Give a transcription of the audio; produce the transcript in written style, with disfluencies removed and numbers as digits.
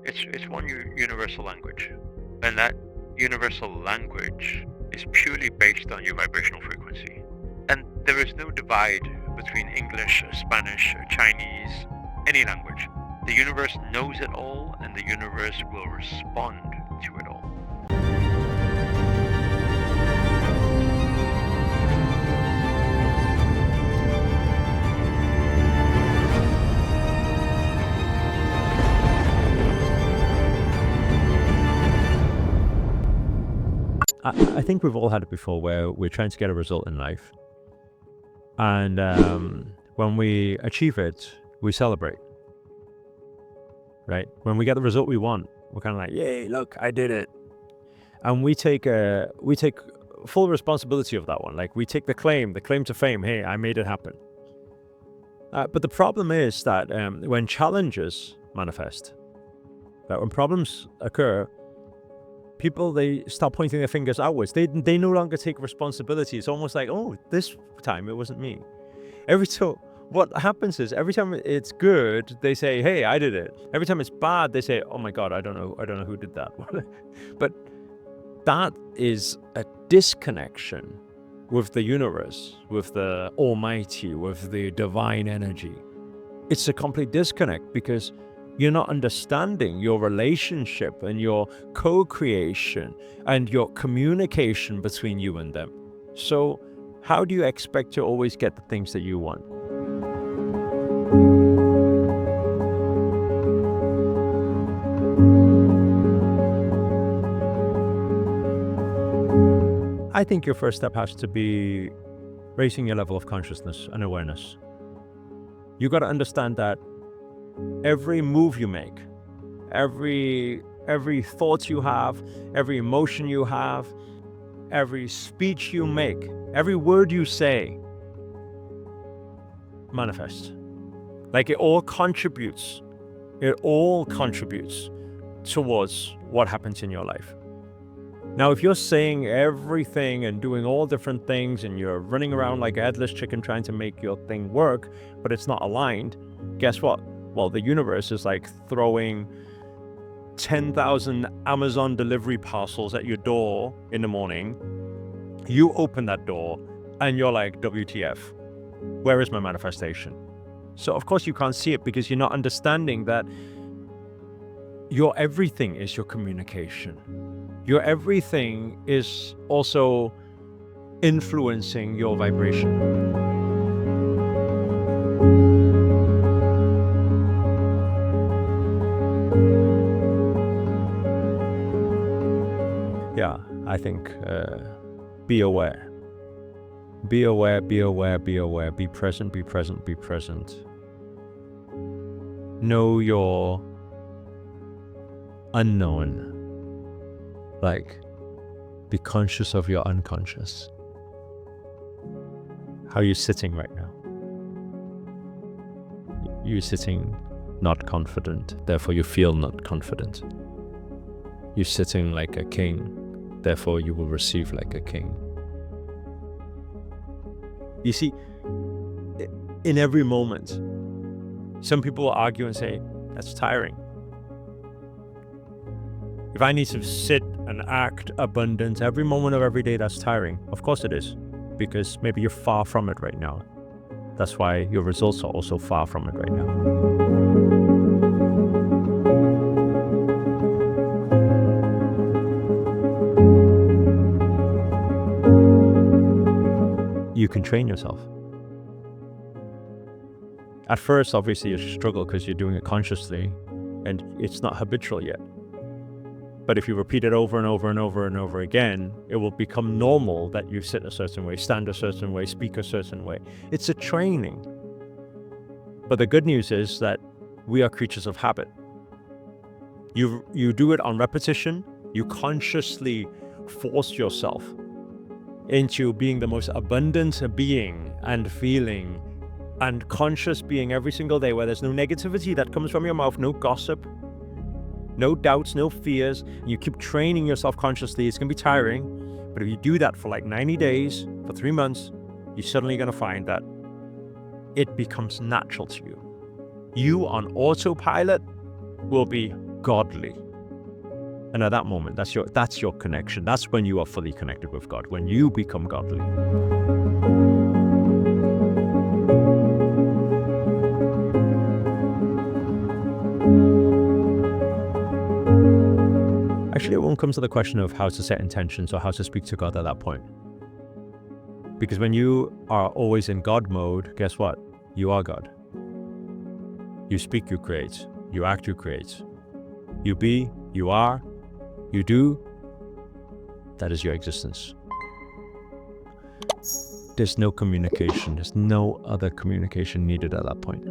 It's one universal language, and that universal language is purely based on your vibrational frequency. And there is no divide between English, Spanish, Chinese, any language. The universe knows it all, and the universe will respond to it all. I think we've all had it before where we're trying to get a result in life. And when we achieve it, we celebrate, right? When we get the result we want, we're kind of like, yay, look, I did it. And we take full responsibility of that one. Like we take the claim to fame. Hey, I made it happen. But the problem is that when challenges manifest, that when problems occur, people, they start pointing their fingers outwards. They no longer take responsibility. It's almost like, oh, this time it wasn't me. What happens is every time it's good, they say, hey, I did it. Every time it's bad, they say, oh my God, I don't know who did that. But that is a disconnection with the universe, with the Almighty, with the divine energy. It's a complete disconnect because you're not understanding your relationship and your co-creation and your communication between you and them. So how do you expect to always get the things that you want? I think your first step has to be raising your level of consciousness and awareness. You got to understand that every move you make, every thought you have, every emotion you have, every speech you make, every word you say manifests. Like it all contributes towards what happens in your life. Now, if you're saying everything and doing all different things and you're running around like a headless chicken trying to make your thing work, but it's not aligned, guess what? Well, the universe is like throwing 10,000 Amazon delivery parcels at your door in the morning. You open that door and you're like, WTF, where is my manifestation? So of course you can't see it because you're not understanding that your everything is your communication. Your everything is also influencing your vibration. Yeah, I think be aware. Be aware, be aware, be aware. Be present, be present, be present. Know your unknown. Like, be conscious of your unconscious. How are you sitting right now? You're sitting not confident, therefore you feel not confident. You're sitting like a king, therefore you will receive like a king. You see, in every moment, some people will argue and say, that's tiring. If I need to sit and act abundant every moment of every day, that's tiring. Of course it is, because maybe you're far from it right now. That's why your results are also far from it right now. You can train yourself. At first, obviously, you struggle because you're doing it consciously and it's not habitual yet. But if you repeat it over and over and over and over again, it will become normal that you sit a certain way, stand a certain way, speak a certain way. It's a training. But the good news is that we are creatures of habit. You do it on repetition. You consciously force yourself into being the most abundant being and feeling and conscious being every single day, where there's no negativity that comes from your mouth, no gossip, no doubts, no fears. And you keep training yourself consciously. It's going to be tiring, but if you do that for like 90 days, for 3 months, you're suddenly going to find that it becomes natural to you. You on autopilot will be godly. And at that moment, that's your connection. That's when you are fully connected with God, when you become godly. Actually, it won't come to the question of how to set intentions or how to speak to God at that point. Because when you are always in God mode, guess what? You are God. You speak, you create. You act, you create. You be, you are, you do. That is your existence. There's no communication. There's no other communication needed at that point.